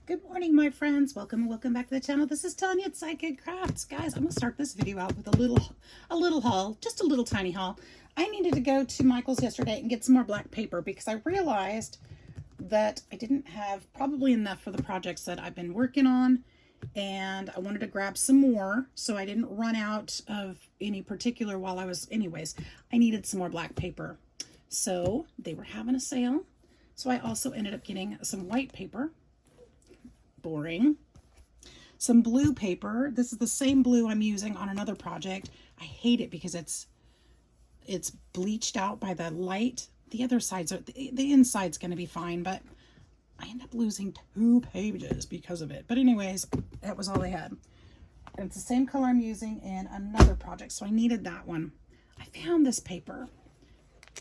Good morning, my friends. Welcome back to the channel. This is Tanya at Sidegigcrafts. Guys, I'm gonna start this video out with a little haul, just a little tiny haul. I needed to go to Michael's yesterday and get some more black paper because I realized that I didn't have probably enough for the projects that I've been working on, and I wanted to grab some more so I didn't run out of any particular while I was, anyways, I needed some more black paper. So they were having a sale. So I also ended up getting some white paper. Boring. Some blue paper. This is the same blue I'm using on another project. I hate it because it's bleached out by the light. The other sides are, the inside's going to be fine, but I end up losing 2 pages because of it. But anyways, that was all they had. And it's the same color I'm using in another project, so I needed that one. I found this paper.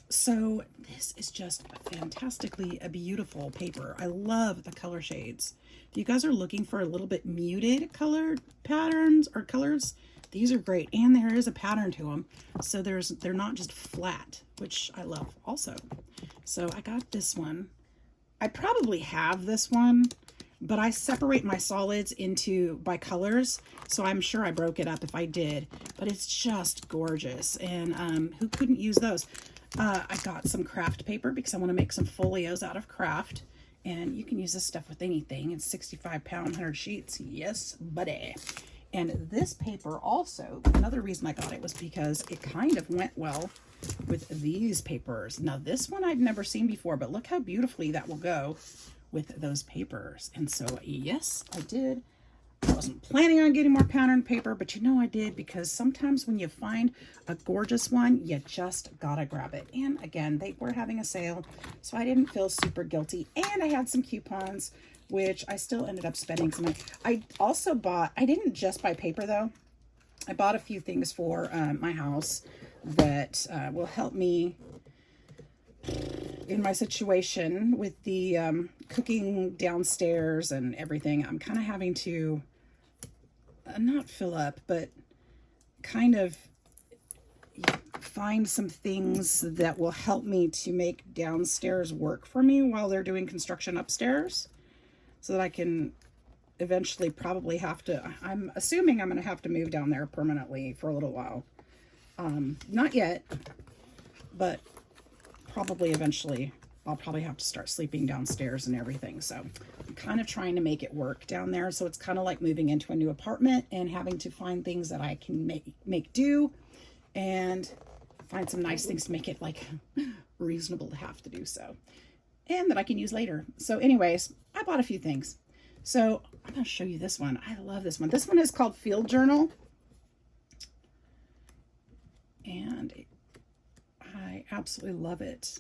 So this is just fantastically a beautiful paper. I love the color shades. If you guys are looking for a little bit muted colored patterns or colors, these are great. And there is a pattern to them. So they're not just flat, which I love also. So I got this one. I probably have this one, but I separate my solids by colors. So I'm sure I broke it up if I did, but it's just gorgeous. And who couldn't use those? I got some craft paper because I want to make some folios out of craft. And you can use this stuff with anything. It's 65-pound, 100 sheets. Yes, buddy. And this paper also, another reason I got it was because it kind of went well with these papers. Now, this one I've never seen before, but look how beautifully that will go with those papers. And so, yes, I did. I wasn't planning on getting more pattern paper, but you know I did, because sometimes when you find a gorgeous one, you just gotta grab it. And again, they were having a sale, so I didn't feel super guilty. And I had some coupons, which I still ended up spending some money. I also bought, I didn't just buy paper though. I bought a few things for my house that will help me in my situation with the cooking downstairs and everything. I'm kind of having to not fill up, but kind of find some things that will help me to make downstairs work for me while they're doing construction upstairs, so that I can eventually probably have to, I'm assuming I'm going to have to move down there permanently for a little while. Not yet, but probably eventually I'll probably have to start sleeping downstairs and everything. So I'm kind of trying to make it work down there. So it's kind of like moving into a new apartment and having to find things that I can make do, and find some nice things to make it like reasonable to have to do so, and that I can use later. So anyways, I bought a few things. So I'm going to show you this one. I love this one. This one is called Field Journal. And I absolutely love it.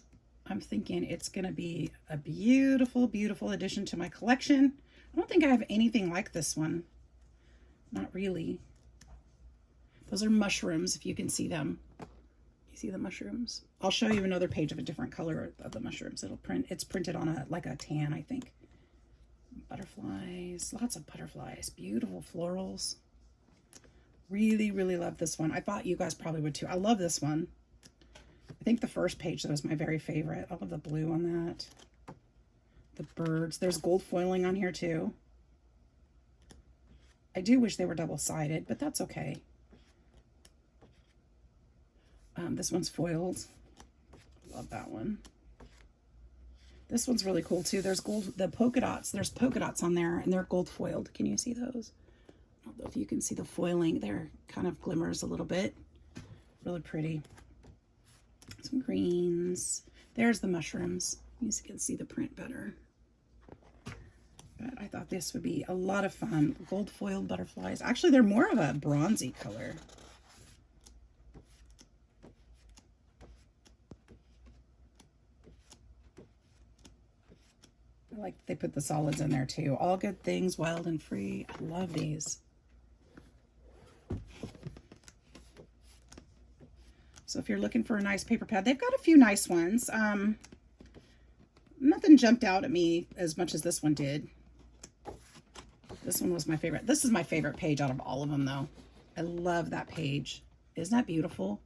I'm thinking it's going to be a beautiful, beautiful addition to my collection. I don't think I have anything like this one. Not really. Those are mushrooms, if you can see them. You see the mushrooms? I'll show you another page of a different color of the mushrooms. It's printed on like a tan, I think. Butterflies, lots of butterflies, beautiful florals. Really, really love this one. I thought you guys probably would too. I love this one. I think the first page, that was my very favorite. I love the blue on that. The birds. There's gold foiling on here too. I do wish they were double-sided, but that's okay. This one's foiled. Love that one. This one's really cool too. There's the polka dots. There's polka dots on there, and they're gold foiled. Can you see those? I don't know if you can see the foiling there. Kind of glimmers a little bit. Really pretty. Some greens. There's the mushrooms. You can see the print better. But I thought this would be a lot of fun. Gold foiled butterflies. Actually, they're more of a bronzy color. I like they put the solids in there too. All good things, wild and free. I love these. So if you're looking for a nice paper pad, they've got a few nice ones. Nothing jumped out at me as much as this one did. This one was my favorite. This is my favorite page out of all of them, though. I love that page. Isn't that beautiful?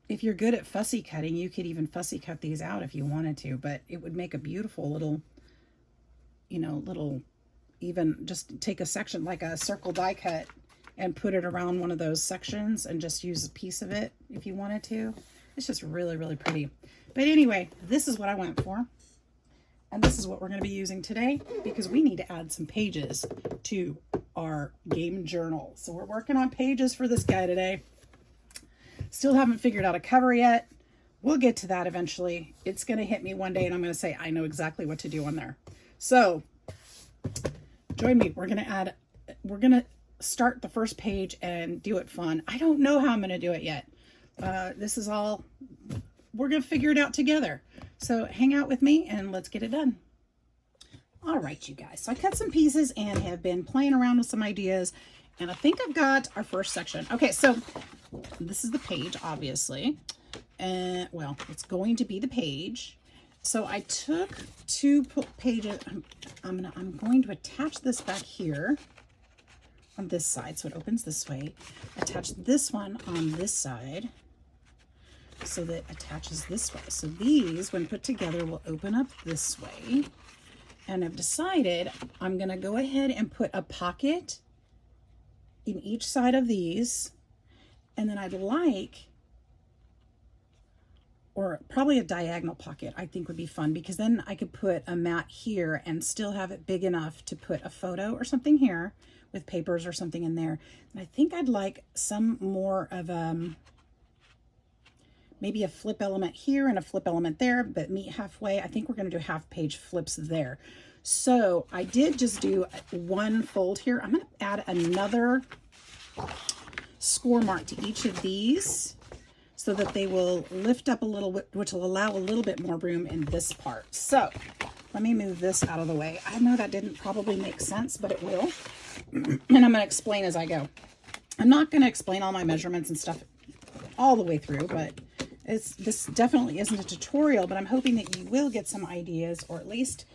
If you're good at fussy cutting, you could even fussy cut these out if you wanted to, but it would make a beautiful little you know, little, even just take a section like a circle die cut and put it around one of those sections and just use a piece of it if you wanted to. It's just really, really pretty. But anyway, this is what I went for. And this is what we're going to be using today because we need to add some pages to our game journal. So we're working on pages for this guy today. Still haven't figured out a cover yet. We'll get to that eventually. It's going to hit me one day and I'm going to say, I know exactly what to do on there. So join me. We're going to start the first page and do it fun. I don't know how I'm going to do it yet. This is all, we're going to figure it out together. So hang out with me and let's get it done. All right, you guys. So I cut some pieces and have been playing around with some ideas. And I think I've got our first section. Okay, so this is the page, obviously. Well, it's going to be the page. So I took 2 pages. I'm going to attach this back here on this side. So it opens this way. Attach this one on this side, so that attaches this way. So these, when put together, will open up this way. And I've decided I'm going to go ahead and put a pocket in each side of these. And then I'd like, or probably a diagonal pocket, I think would be fun, because then I could put a mat here and still have it big enough to put a photo or something here with papers or something in there. And I think I'd like some more of maybe a flip element here and a flip element there, but meet halfway. I think we're going to do half page flips there. So I did just do 1 fold here. I'm going to add another score mark to each of these so that they will lift up a little bit, which will allow a little bit more room in this part. So let me move this out of the way. I know that didn't probably make sense, but it will. And I'm going to explain as I go. I'm not going to explain all my measurements and stuff all the way through, but this definitely isn't a tutorial, but I'm hoping that you will get some ideas, or at least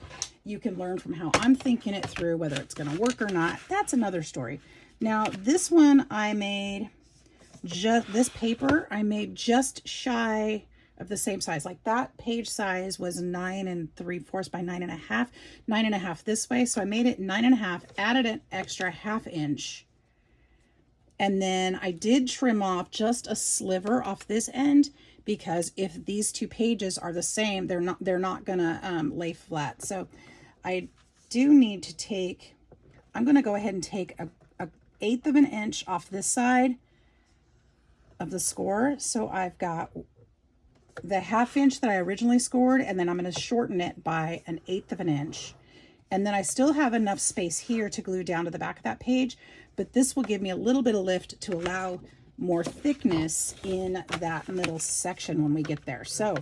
you can learn from how I'm thinking it through, whether it's going to work or not. That's another story. Now, this one I made this paper I made just shy of the same size. Like that page size was 9 3/4 by 9.5, 9.5 this way. So I made it 9.5, added an extra 1/2 inch. And then I did trim off just a sliver off this end, because if these 2 pages are the same, they're not gonna lay flat. So I do need to take, I'm gonna go ahead and take a 1/8 of an inch off this side of the score. So I've got the 1/2 inch that I originally scored, and then I'm going to shorten it by an 1/8 of an inch. And then I still have enough space here to glue down to the back of that page, but this will give me a little bit of lift to allow more thickness in that middle section when we get there. So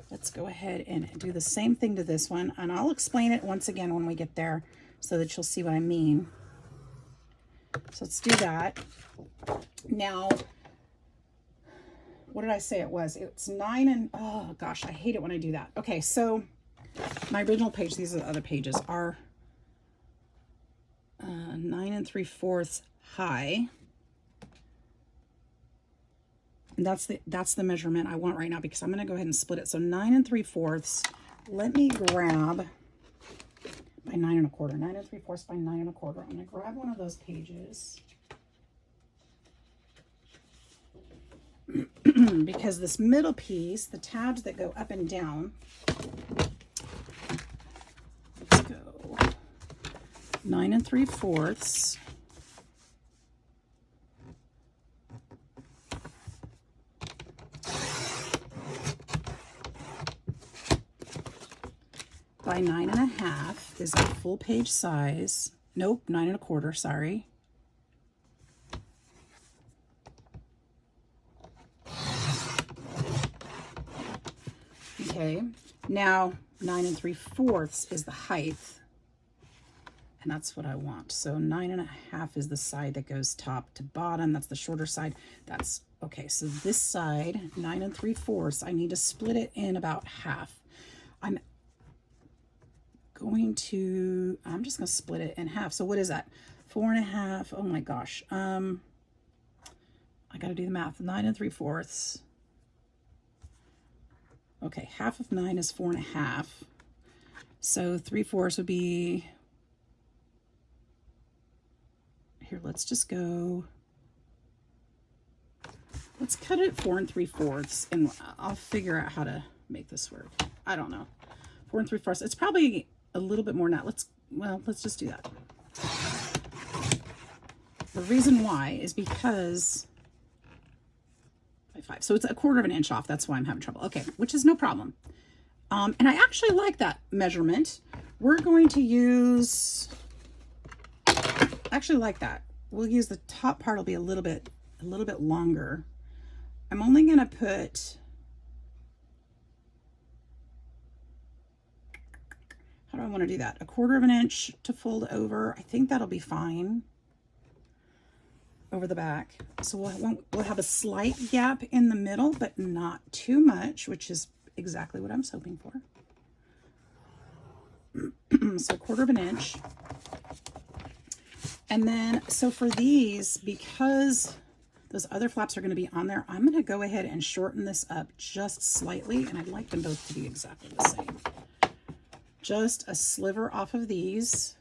let's go ahead and do the same thing to this one, and I'll explain it once again when we get there so that you'll see what I mean. So let's do that. Now, what did I say it was? It's 9 and, oh gosh, I hate it when I do that. Okay, so my original page, these are the other pages, are 9 3/4 high. And that's the measurement I want right now, because I'm going to go ahead and split it. So 9 3/4. Let me grab by 9 1/4. 9 3/4 by 9 1/4. I'm going to grab one of those pages. Because this middle piece, the tabs that go up and down, let's go 9 3/4 by 9 1/2 is a full page size. Nope, 9 1/4, sorry. Okay, now 9 3/4 is the height, and that's what I want. So 9 1/2 is the side that goes top to bottom. That's the shorter side. That's okay. So this side, 9 3/4, I need to split it in about half. I'm just gonna split it in half. So what is that? 4 1/2. Oh my gosh. I gotta do the math. 9 3/4. Okay, half of 9 is 4 1/2. So 3/4 would be let's just go, let's cut it 4 3/4, and I'll figure out how to make this work. I don't know. 4 3/4. It's probably a little bit more now. Let's just do that. The reason why is because 5. So it's 1/4 of an inch off. That's why I'm having trouble. Okay, which is no problem. And I actually like that measurement. We're going to use, actually like that. We'll use the top part will be a little bit longer. I'm only going to put, how do I want to do that? 1/4 of an inch to fold over. I think that'll be fine over the back. So we'll have a slight gap in the middle, but not too much, which is exactly what I was hoping for. So 1/4 of an inch. And then, so for these, because those other flaps are going to be on there, I'm going to go ahead and shorten this up just slightly, and I'd like them both to be exactly the same. Just a sliver off of these,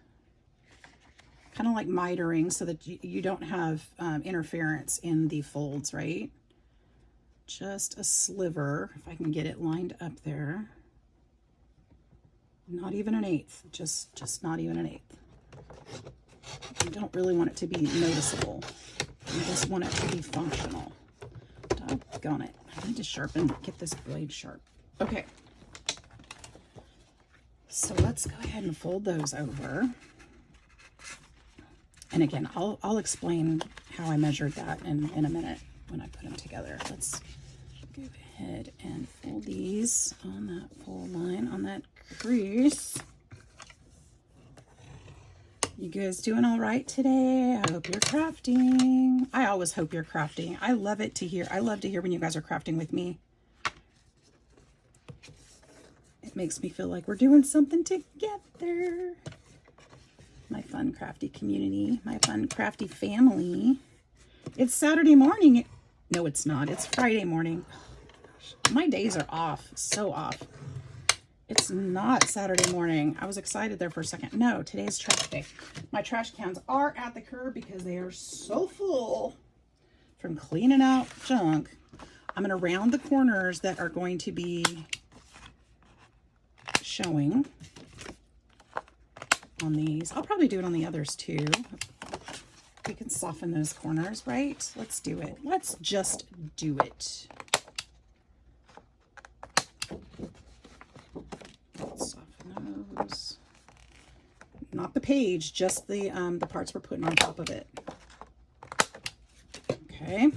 kind of like mitering, so that you don't have interference in the folds, right? Just a sliver, if I can get it lined up there. Not even 1/8, just not even 1/8. You don't really want it to be noticeable. You just want it to be functional. Doggone it. I need to get this blade sharp. Okay. So let's go ahead and fold those over. And again, I'll explain how I measured that in a minute when I put them together. Let's go ahead and fold these on that fold line, on that crease. You guys doing all right today? I hope you're crafting. I always hope you're crafting. I love to hear when you guys are crafting with me. It makes me feel like we're doing something together. My fun crafty community, my fun crafty family. It's Saturday morning. No, it's not. It's Friday morning. My days are off. So off. It's not Saturday morning. I was excited there for a second. No, today's trash day. My trash cans are at the curb because they are so full from cleaning out junk. I'm going to round the corners that are going to be showing on these. I'll probably do it on the others too. We can soften those corners, right? Let's do it. Let's just do it. Let's soften those. Not the page, just the parts we're putting on top of it. Okay.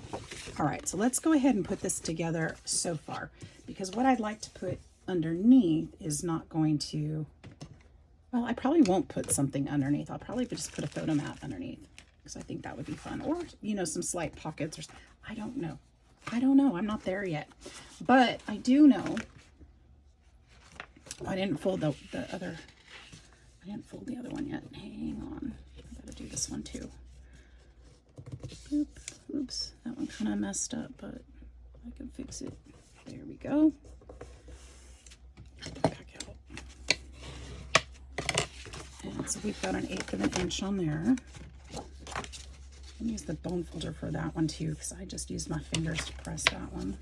All right, so let's go ahead and put this together so far, because what I'd like to put underneath is not going to, well, I probably won't put something underneath. I'll probably just put a photo mat underneath, because I think that would be fun. Or, you know, some slight pockets, or I don't know. I'm not there yet. But I do know, I didn't fold the other one yet. Hang on. I gotta do this one too. Oops. That one kind of messed up, but I can fix it. There we go. Back out. And so we've got 1/8 of an inch on there. I'll use the bone folder for that one too, because I just used my fingers to press that one.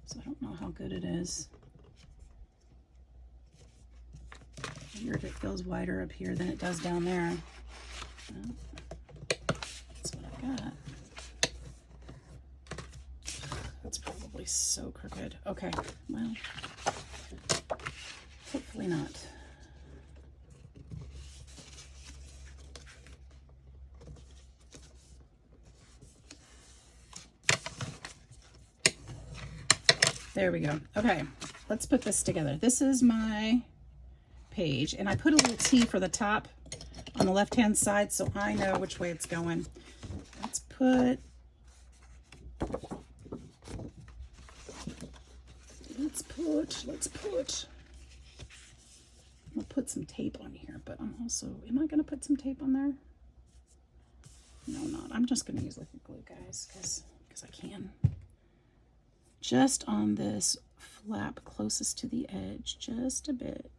So I don't know how good it is. Weird, it feels wider up here than it does down there. Well, that's what I got. That's probably so crooked. Okay, well, hopefully not. There we go. Okay, let's put this together. This is my page, and I put a little T for the top on the left hand side so I know which way it's going. Let's put I'll put some tape on here, but am I going to put some tape on there? No, not. I'm just going to use liquid glue, guys, because I can. Just on this flap closest to the edge, just a bit.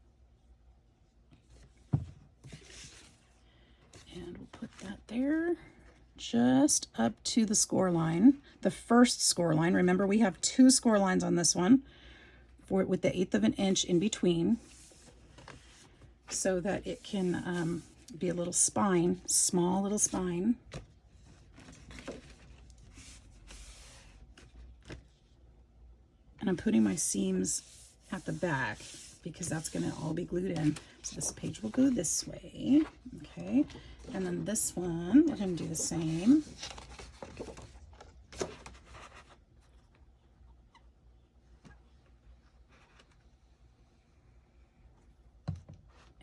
And we'll that there, just up to the score line, the first score line. Remember, we have 2 score lines on this one with the 1/8 of an inch in between, so that it can be a little spine, small little spine. And I'm putting my seams at the back because that's going to all be glued in. So this page will go this way, okay? And then this one, we're going to do the same.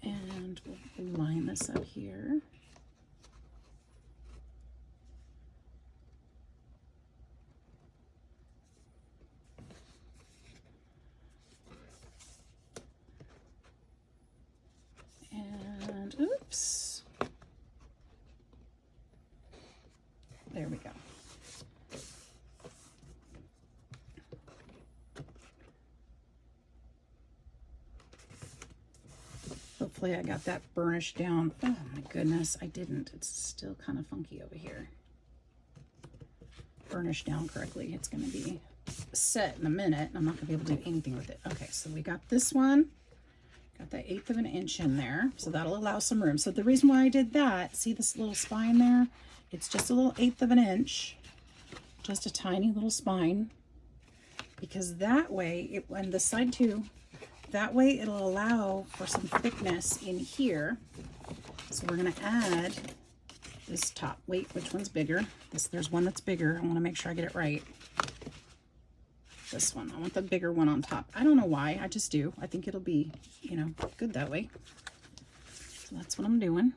And we'll line this up here. And oops. There we go. Hopefully I got that burnished down. Oh my goodness, I didn't. It's still kind of funky over here. Burnished down correctly. It's going to be set in a minute, and I'm not going to be able to do anything with it. Okay, so we got this one. Got that 1/8 of an inch in there, so that'll allow some room. So the reason why I did that, see this little spine there? It's just a little 1/8 of an inch, just a tiny little spine, because that way, and this side too, that way it'll allow for some thickness in here. So we're going to add this top. Wait, which one's bigger? There's one that's bigger. I want to make sure I get it right. This one. I want the bigger one on top. I don't know why. I just do. I think it'll be, you know, good that way. So that's what I'm doing.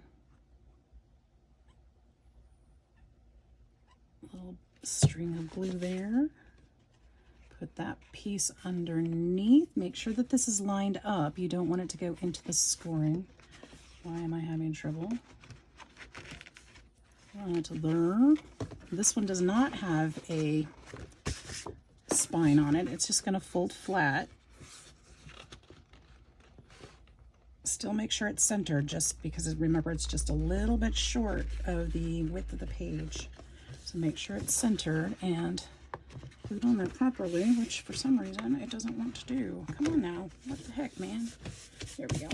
A little string of glue there. Put that piece underneath. Make sure that this is lined up. You don't want it to go into the scoring. Why am I having trouble? I want it to learn. This one does not have a spine on it. It's just going to fold flat. Still make sure it's centered, just because remember it's just a little bit short of the width of the page. So make sure it's centered and glued on there properly, which for some reason it doesn't want to do. Come on now. What the heck, man? There we go.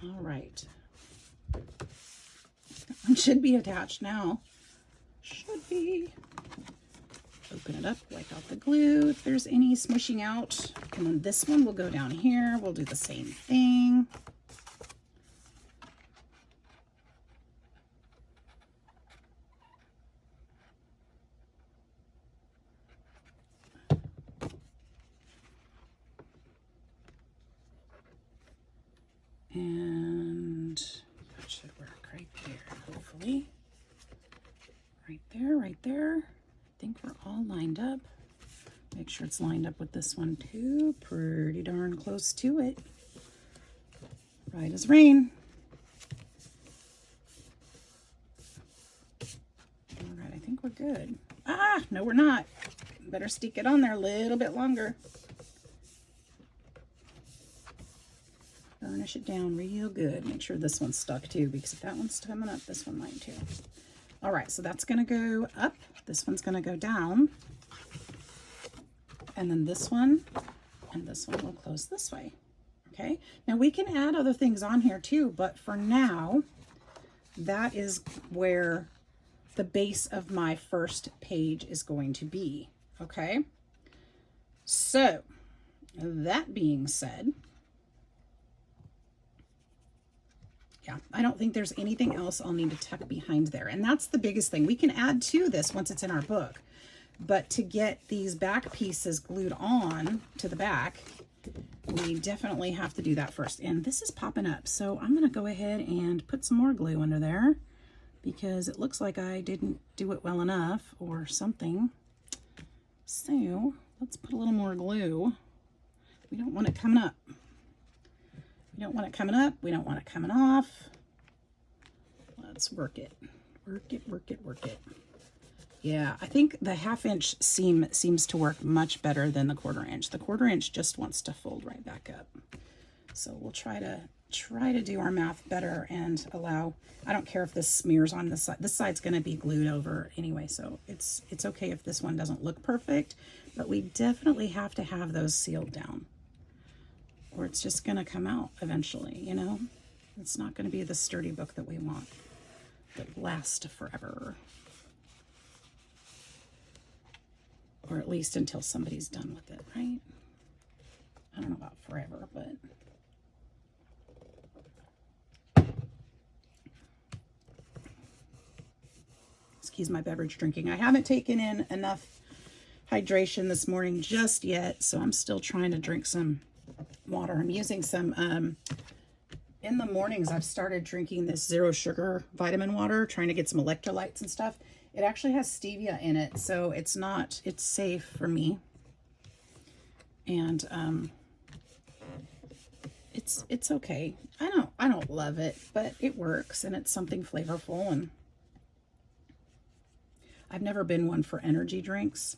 All right. That one should be attached now. Should be. Open it up, wipe out the glue if there's any smushing out. And then this one will go down here. We'll do the same thing. And that should work right there, hopefully. Right there, right there. I think we're all lined up. Make sure it's lined up with this one too. Pretty darn close to it. Right as rain. All right, I think we're good. Ah, no, we're not. Better stick it on there a little bit longer. Burnish it down real good. Make sure this one's stuck too, because if that one's coming up, this one might too. All right, so that's going to go up. This one's going to go down. And then this one and this one will close this way. Okay, now we can add other things on here too, but for now, that is where the base of my first page is going to be. Okay, so that being said, yeah, I don't think there's anything else I'll need to tuck behind there. And that's the biggest thing. We can add to this once it's in our book. But to get these back pieces glued on to the back, we definitely have to do that first. And this is popping up. So I'm going to go ahead and put some more glue under there, because it looks like I didn't do it well enough or something. So let's put a little more glue. We don't want it coming up. We don't want it coming up. We don't want it coming off. Let's work it. Work it, work it, work it. Yeah, I think the 1/2 inch seam seems to work much better than the 1/4 inch. The 1/4 inch just wants to fold right back up. So we'll try to do our math better and allow, I don't care if this smears on this side. This side's going to be glued over anyway, so it's okay if this one doesn't look perfect, but we definitely have to have those sealed down, or it's just going to come out eventually, you know? It's not going to be the sturdy book that we want, that lasts forever. Or at least until somebody's done with it, right? I don't know about forever, but... Excuse my beverage drinking. I haven't taken in enough hydration this morning just yet, so I'm still trying to drink some water. I'm using some... in the mornings, I've started drinking this zero sugar vitamin water, trying to get some electrolytes and stuff. It actually has stevia in it, so it's safe for me. And it's okay. I don't love it, but it works, and it's something flavorful. And I've never been one for energy drinks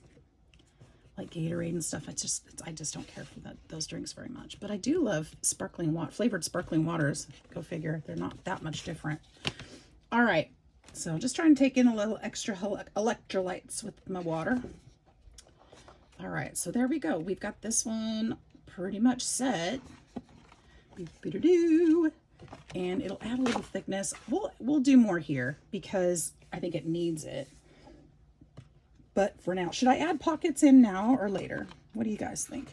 like Gatorade and stuff. I just don't care for those drinks very much. But I do love sparkling water, flavored sparkling waters. Go figure, they're not that much different. All right, so just trying to take in a little extra electrolytes with my water. All right, so there we go. We've got this one pretty much set. And it'll add a little thickness. We'll do more here because I think it needs it. But for now, should I add pockets in now or later? What do you guys think?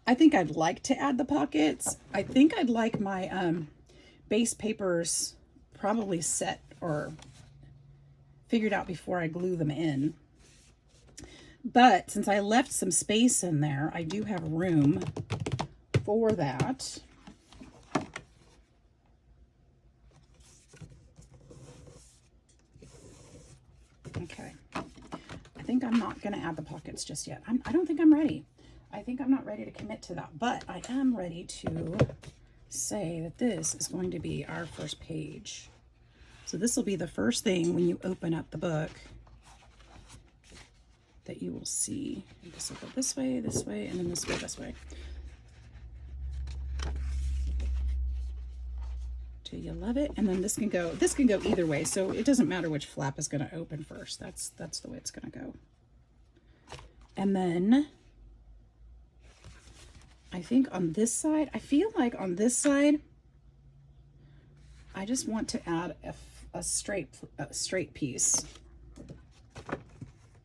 I think I'd like to add the pockets. I think I'd like my base papers probably set or figured out before I glue them in. But since I left some space in there, I do have room for that. Okay. I think I'm not going to add the pockets just yet. I don't think I'm ready. I think I'm not ready to commit to that, but I am ready to say that this is going to be our first page. So this will be the first thing when you open up the book that you will see. This will go this way, and then this way. Do you love it? And then this can go either way, so it doesn't matter which flap is going to open first. That's the way it's going to go. And then I think on this side, I feel like on this side, I just want to add a straight piece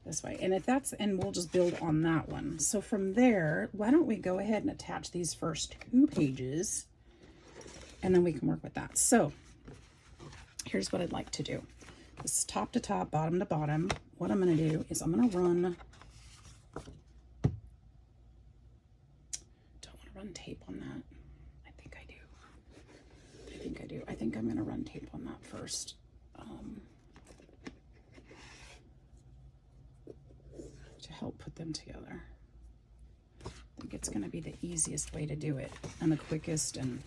this way. And we'll just build on that one. So from there, why don't we go ahead and attach these first 2 pages, and then we can work with that. So here's what I'd like to do. This is top to top, bottom to bottom. What I'm going to do is I'm going to run, don't want to run tape on that. I think I do. I think I'm going to run tape on that first. To help put them together. I think it's going to be the easiest way to do it and the quickest, and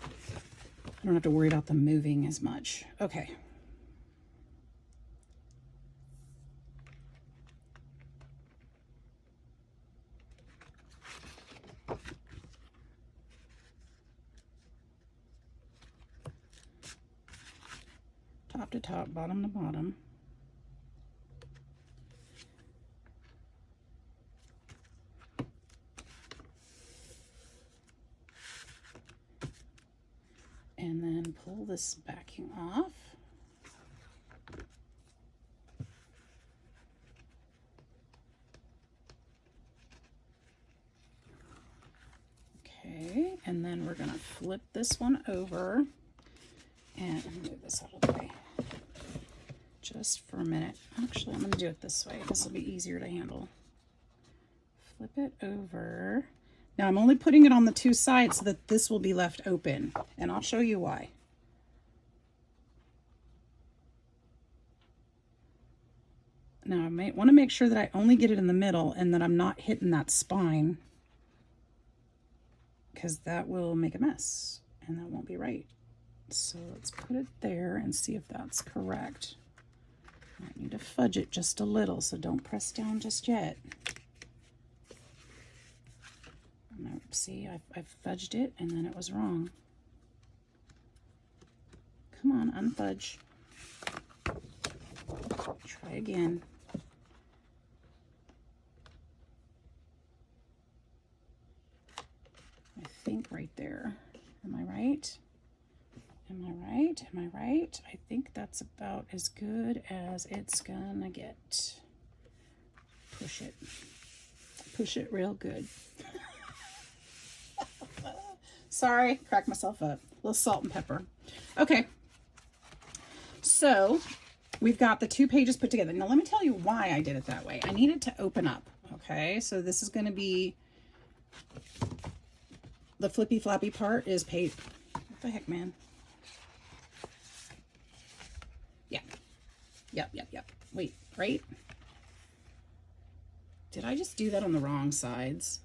I don't have to worry about them moving as much. Okay. Top to top, bottom to bottom. And then pull this backing off. Okay, and then we're going to flip this one over and move this out of the way just for a minute. Actually, I'm going to do it this way. This will be easier to handle. Flip it over. Now I'm only putting it on the 2 sides so that this will be left open, and I'll show you why. Now I might want to make sure that I only get it in the middle and that I'm not hitting that spine, because that will make a mess and that won't be right. So let's put it there and see if that's correct. I need to fudge it just a little, so don't press down just yet. I'm going to See, I fudged it and then it was wrong. Come on, unfudge. Try again. I think right there. Am I right? Am I right? Am I right? I think that's about as good as it's gonna get. Push it. Push it real good. Sorry, cracked myself up. A little salt and pepper. Okay. So we've got the 2 pages put together. Now let me tell you why I did it that way. I need it to open up. Okay, so this is going to be the flippy flappy part is page. What the heck, man? Yeah. Yep. Wait, right? Did I just do that on the wrong sides?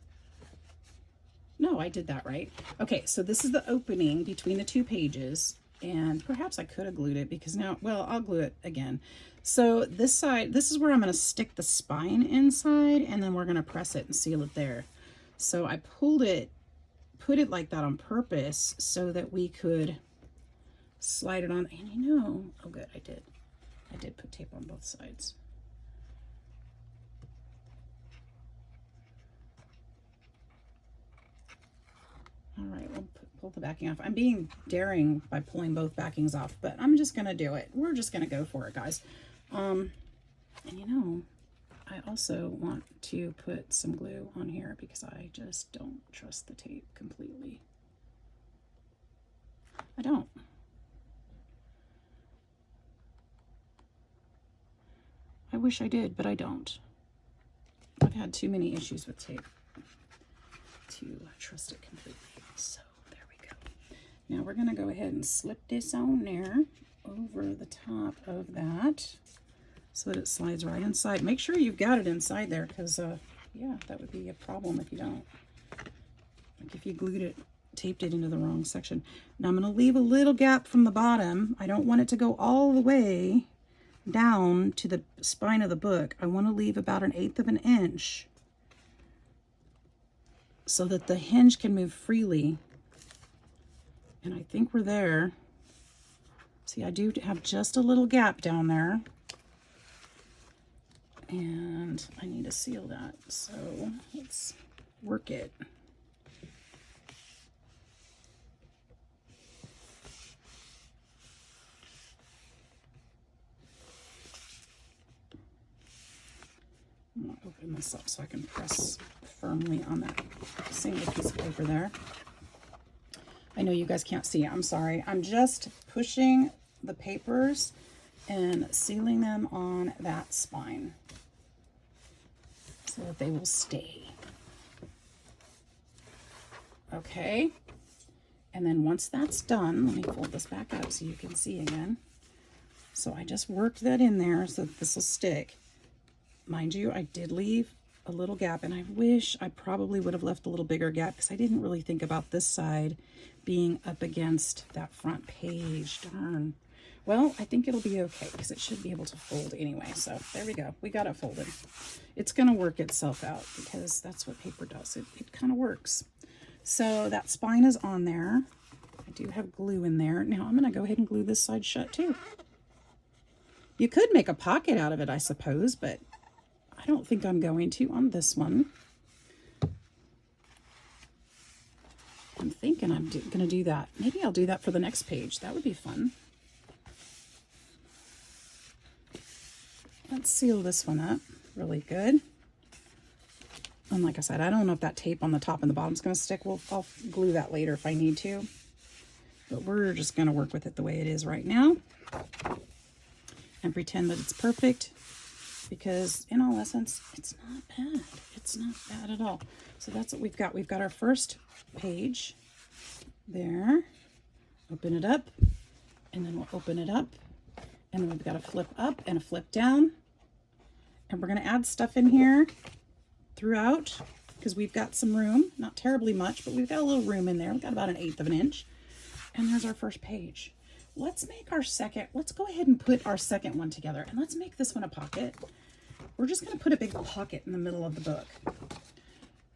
No, I did that right. Okay, so this is the opening between the 2 pages, and perhaps I could have glued it because now, well, I'll glue it again. So this side, this is where I'm going to stick the spine inside, and then we're going to press it and seal it there. So I pulled it, put it like that on purpose so that we could slide it on. And you know, oh good, I did put tape on both sides. All right, we'll pull the backing off. I'm being daring by pulling both backings off, but I'm just going to do it. We're just going to go for it, guys. And you know, I also want to put some glue on here because I just don't trust the tape completely. I don't. I wish I did, but I don't. I've had too many issues with tape to trust it completely. So there we go. Now we're going to go ahead and slip this on there over the top of that so that it slides right inside. Make sure you've got it inside there because, yeah, that would be a problem if you don't. Like if you glued it, taped it into the wrong section. Now I'm going to leave a little gap from the bottom. I don't want it to go all the way down to the spine of the book. I want to leave about 1/8 of an inch so that the hinge can move freely. And I think we're there. See, I do have just a little gap down there. And I need to seal that. So let's work it. I'm going to open this up so I can press firmly on that single piece of paper there. I know you guys can't see it. I'm sorry. I'm just pushing the papers and sealing them on that spine so that they will stay. Okay. And then once that's done, let me fold this back up so you can see again. So I just worked that in there so that this will stick. Mind you, I did leave a little gap, and I wish I probably would have left a little bigger gap because I didn't really think about this side being up against that front page. Darn. Well, I think it'll be okay because it should be able to fold anyway. So there we go. We got it folded. It's going to work itself out because that's what paper does. It kind of works. So that spine is on there. I do have glue in there. Now I'm going to go ahead and glue this side shut too. You could make a pocket out of it, I suppose, but I don't think I'm going to on this one. I'm thinking I'm going to do that. Maybe I'll do that for the next page. That would be fun. Let's seal this one up really good. And like I said, I don't know if that tape on the top and the bottom is going to stick. I'll glue that later if I need to. But we're just going to work with it the way it is right now and pretend that it's perfect. Because in all essence, it's not bad. It's not bad at all. So that's what we've got. We've got our first page there. Open it up, and then we'll open it up. And then we've got a flip up and a flip down. And we're going to add stuff in here throughout because we've got some room. Not terribly much, but we've got a little room in there. We've got about 1/8 of an inch. And there's our first page. Let's make our second. Let's go ahead and put our second one together. And let's make this one a pocket. We're just going to put a big pocket in the middle of the book.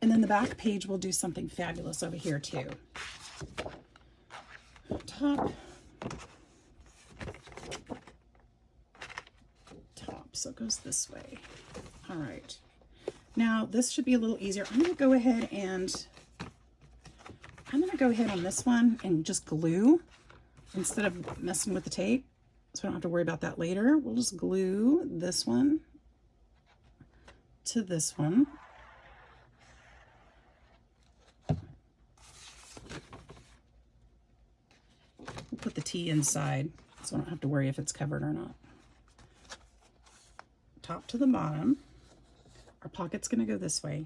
And then the back page will do something fabulous over here too. Top. So it goes this way. All right. Now this should be a little easier. I'm going to go ahead on this one and just glue instead of messing with the tape. So I don't have to worry about that later. We'll just glue this one to this one. We'll put the T inside so I don't have to worry if it's covered or not. Top to the bottom. Our pocket's going to go this way.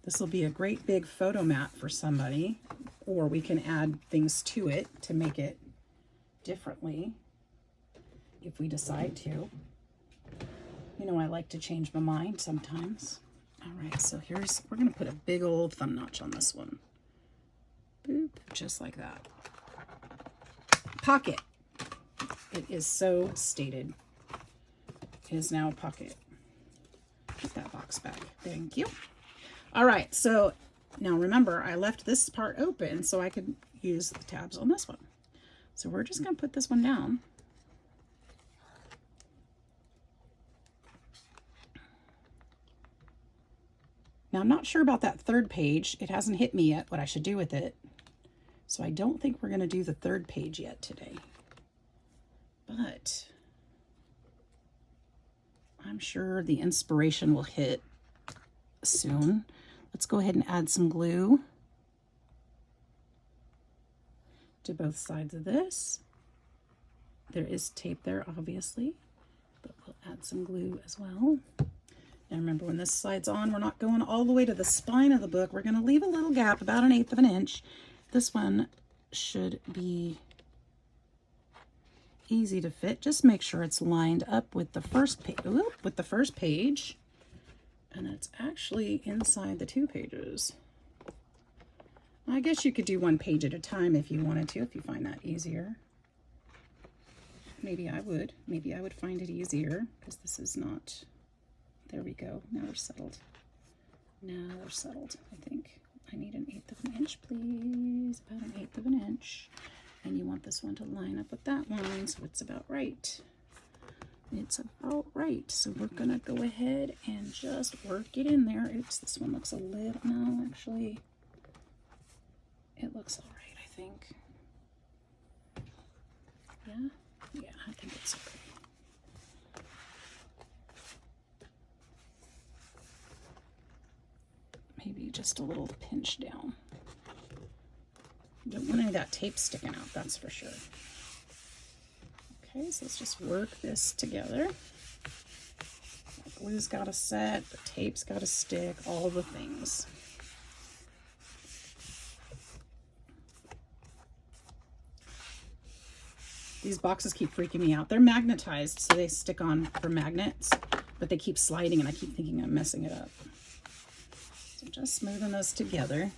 This will be a great big photo mat for somebody, or we can add things to it to make it differently if we decide to. You know, I like to change my mind sometimes. All right, so we're going to put a big old thumb notch on this one. Boop, just like that. Pocket. It is so stated. It is now a pocket. Put that box back. Thank you. All right, so now remember, I left this part open so I could use the tabs on this one. So we're just going to put this one down. Now, I'm not sure about that third page. It hasn't hit me yet what I should do with it. So I don't think we're going to do the third page yet today. But I'm sure the inspiration will hit soon. Let's go ahead and add some glue to both sides of this. There is tape there, obviously, but we'll add some glue as well. And remember, when this slides on, we're not going all the way to the spine of the book. We're going to leave a little gap, about 1/8 of an inch. This one should be easy to fit. Just make sure it's lined up with the first page, and it's actually inside the 2 pages. I guess you could do 1 page at a time if you wanted to, if you find that easier. Maybe I would. Maybe I would find it easier because this is not. There we go. Now we're settled. Now we're settled, I think. I need 1/8 of an inch, please. About 1/8 of an inch. And you want this one to line up with that one, so it's about right. It's about right. So we're going to go ahead and just work it in there. Oops, this one looks a little, no, actually, it looks all right, I think. Yeah? Yeah, I think it's okay. Maybe just a little pinch down. Don't want any of that tape sticking out, that's for sure. Okay, so let's just work this together. The glue's got to set, the tape's got to stick, all the things. These boxes keep freaking me out. They're magnetized, so they stick on for magnets, but they keep sliding, and I keep thinking I'm messing it up. So just smoothing those together.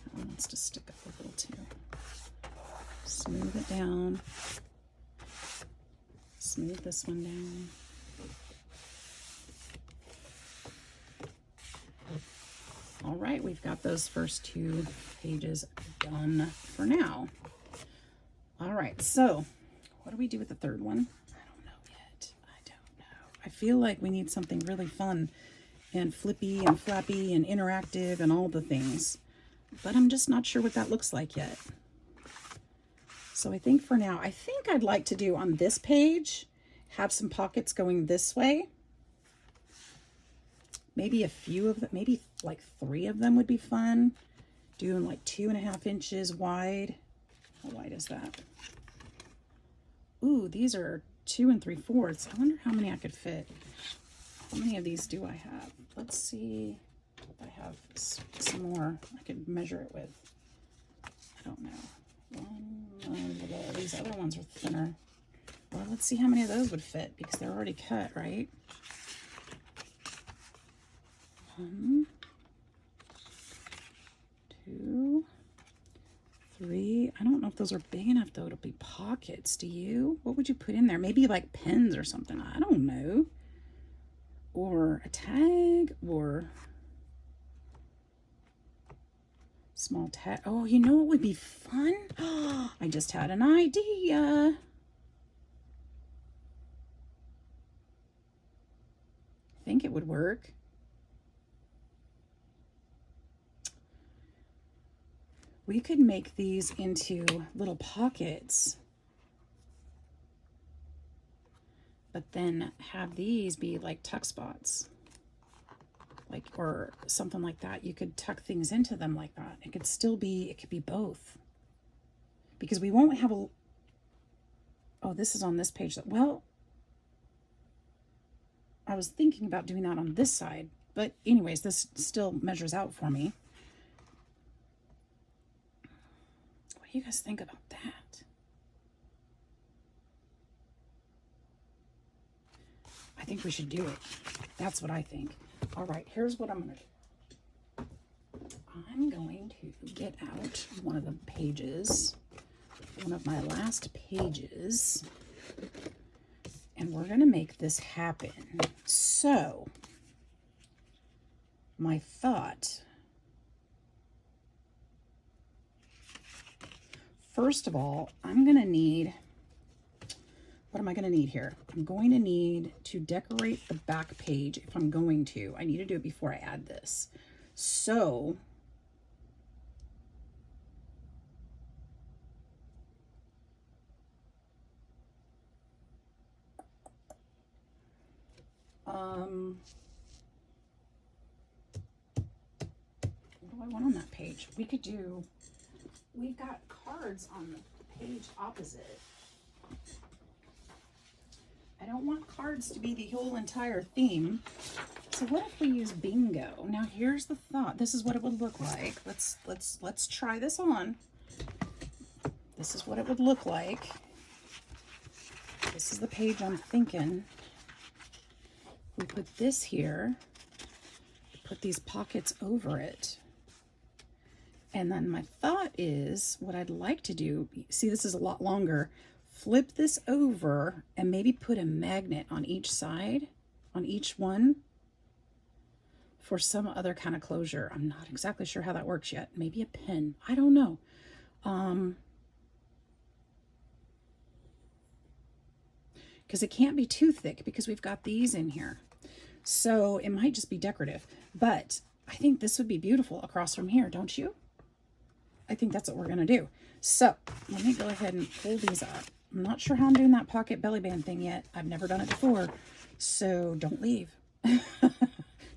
That one wants to stick up a little too. Smooth it down. Smooth this one down. All right, we've got those first 2 pages done for now. All right, so what do we do with the third one? I don't know yet. I don't know. I feel like we need something really fun and flippy and flappy and interactive and all the things, but I'm just not sure what that looks like yet. So I think for now, I think I'd like to do on this page, have some pockets going this way. Maybe a few of them, maybe like 3 of them would be fun. Doing like 2.5 inches wide. How wide is that? Ooh, these are 2 3/4. I wonder how many I could fit. How many of these do I have? Let's see if I have some more I could measure it with. I don't know. These other ones are thinner. Well, let's see how many of those would fit because they're already cut, right? 1, 2, 3. I don't know if those are big enough though to be pockets. Do you? What would you put in there? Maybe like pens or something. I don't know. Or a tag or small tag. Oh, you know what would be fun? Oh, I just had an idea. I think it would work. We could make these into little pockets, but then have these be like tuck spots, like, or something like that. You could tuck things into them like that. It could still be, it could be both, because we won't have a, oh, this is on this page. Well, I was thinking about doing that on this side, but anyways, this still measures out for me. What do you guys think about that? I think we should do it. That's what I think. All right, here's what I'm going to do. I'm going to get out one of the pages, one of my last pages, and we're going to make this happen. So, my thought, first of all, I'm going to need, what am I going to need here? I'm going to need to decorate the back page if I'm going to. I need to do it before I add this. So, what do I want on that page? We could do, we've got cards on the page opposite. I don't want cards to be the whole entire theme. So what if we use bingo? Now here's the thought. This is what it would look like. Let's try this on. This is what it would look like. This is the page I'm thinking. We put this here, put these pockets over it. And then my thought is, what I'd like to do, see this is a lot longer, flip this over and maybe put a magnet on each side, on each one, for some other kind of closure. I'm not exactly sure how that works yet. Maybe a pin, I don't know. Because it can't be too thick because we've got these in here. So it might just be decorative, but I think this would be beautiful across from here, don't you? I think that's what we're gonna do. So let me go ahead and pull these up. I'm not sure how I'm doing that pocket belly band thing yet. I've never done it before, so don't leave.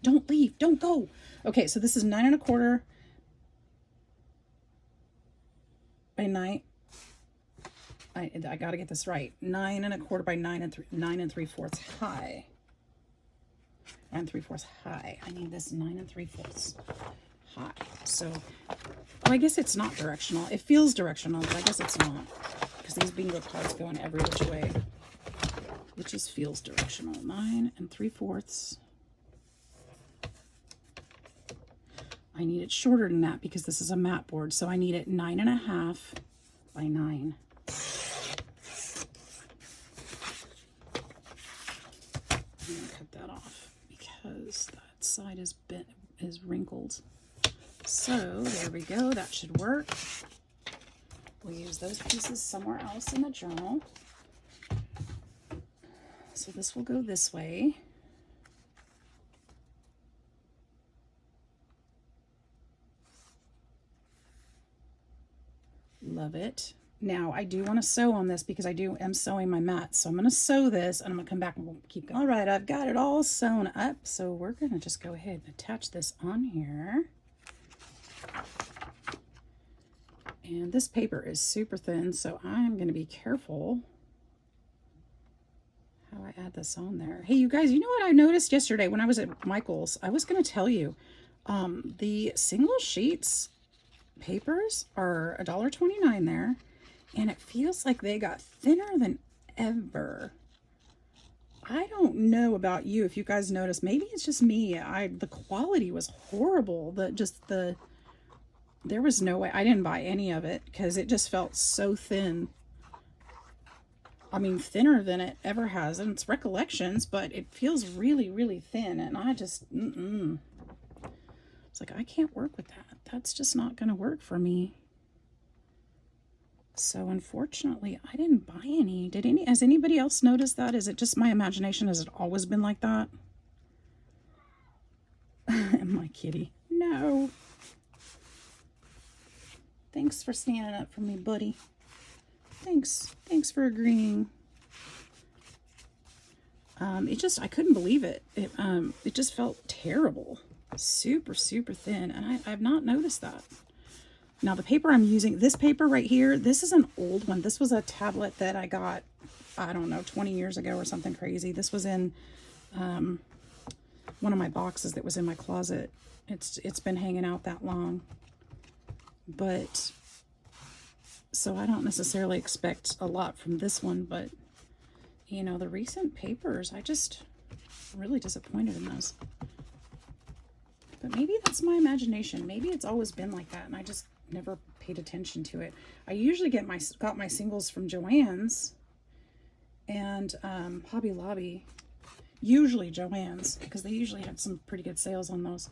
Don't leave, don't go. Okay, so this is 9 1/4 by 9. I gotta get this right. 9 1/4 by 9 3/4 high. 9 3/4 high. I need this 9 3/4 high. So, oh, I guess it's not directional. It feels directional, but I guess it's not, because these bingo cards go in every which way. It just feels directional. 9 3/4. I need it shorter than that because this is a mat board, so I need it 9 1/2 by 9. I'm gonna cut that off because that side is bent, is wrinkled. So there we go. That should work. We'll use those pieces somewhere else in the journal. So this will go this way. Love it. Now I do want to sew on this because I am sewing my mat. So I'm going to sew this and I'm going to come back and we'll keep going. All right, I've got it all sewn up. So we're going to just go ahead and attach this on here. And this paper is super thin, so I'm going to be careful how I add this on there. Hey, you guys, you know what I noticed yesterday when I was at Michael's? I was going to tell you, the single sheets papers are $1.29 there, and it feels like they got thinner than ever. I don't know about you, if you guys noticed. Maybe it's just me. The quality was horrible. there was no way. I didn't buy any of it because it just felt so thin. I mean, thinner than it ever has. And it's Recollections, but it feels really, really thin. And I just, it's like, I can't work with that. That's just not going to work for me. So unfortunately, I didn't buy any. Has anybody else noticed that? Is it just my imagination? Has it always been like that? My kitty. No. Thanks for standing up for me, buddy. Thanks for agreeing. I couldn't believe it. It just felt terrible. Super, super thin. And I've not noticed that. Now the paper I'm using, this paper right here, this is an old one. This was a tablet that I got, I don't know, 20 years ago or something crazy. This was in one of my boxes that was in my closet. It's been hanging out that long. But, so I don't necessarily expect a lot from this one, but, you know, the recent papers, I just really disappointed in those. But maybe that's my imagination. Maybe it's always been like that, and I just never paid attention to it. I usually got my singles from Joann's and Hobby Lobby. Usually Joann's, because they usually have some pretty good sales on those.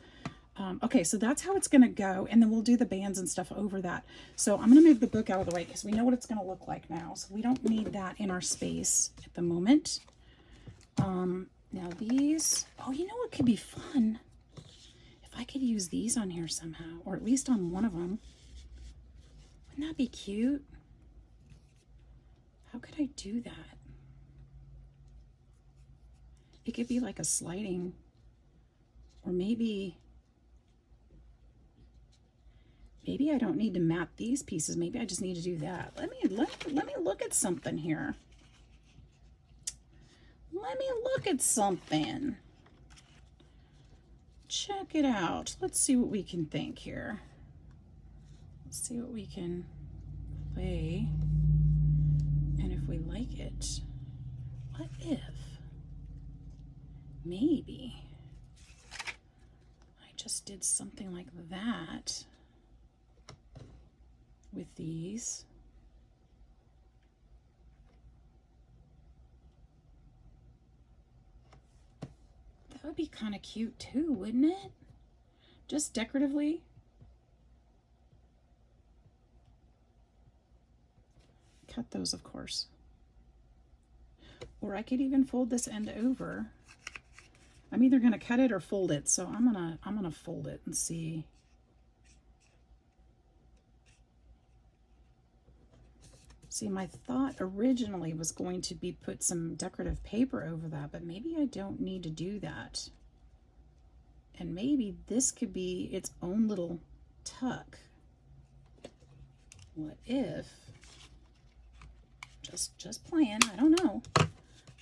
Okay, so that's how it's going to go, and then we'll do the bands and stuff over that. So I'm going to move the book out of the way because we know what it's going to look like now. So we don't need that in our space at the moment. Now these, oh, you know what could be fun? If I could use these on here somehow, or at least on one of them. Wouldn't that be cute? How could I do that? It could be like a sliding, or maybe I don't need to map these pieces. Maybe I just need to do that. Let me look at something here. Let me look at something. Check it out. Let's see what we can think here. Let's see what we can play. And if we like it, what if maybe I just did something like that with these. That would be kind of cute too, wouldn't it? Just decoratively. Cut those, of course. Or I could even fold this end over. I'm either going to cut it or fold it, so I'm gonna fold it and see. See, my thought originally was going to be put some decorative paper over that, but maybe I don't need to do that. And maybe this could be its own little tuck. What if, just playing, I don't know.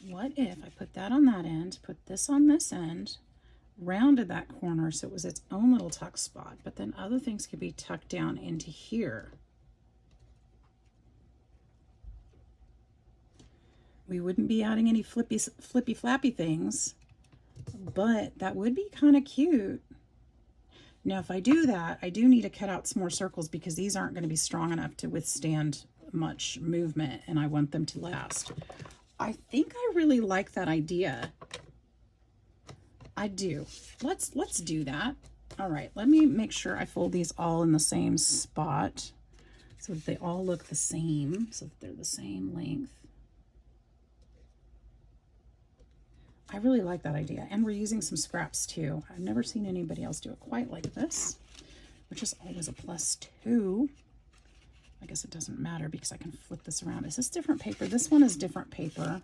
What if I put that on that end, put this on this end, rounded that corner so it was its own little tuck spot, but then other things could be tucked down into here. We wouldn't be adding any flippy flappy things, but that would be kind of cute. Now, if I do that, I do need to cut out some more circles because these aren't going to be strong enough to withstand much movement, and I want them to last. I think I really like that idea. I do. Let's do that. All right, let me make sure I fold these all in the same spot so that they all look the same, so that they're the same length. I really like that idea. And we're using some scraps too. I've never seen anybody else do it quite like this, which is always a plus too. I guess it doesn't matter because I can flip this around. Is this different paper? This one is different paper.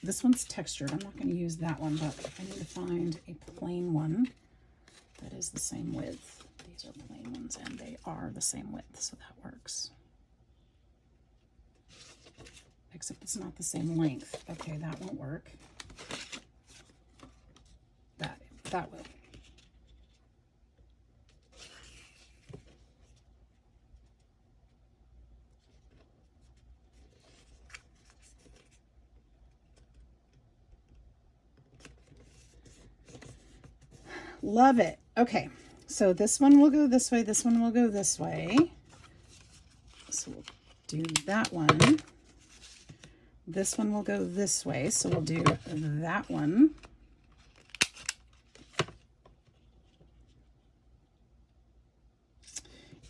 This one's textured. I'm not going to use that one, but I need to find a plain one that is the same width. These are plain ones and they are the same width, so that works. Except it's not the same length. Okay, that won't work. That will. Love it. Okay, So this one will go this way, this one will go this way. So we'll do that one. This one will go this way, so we'll do that one.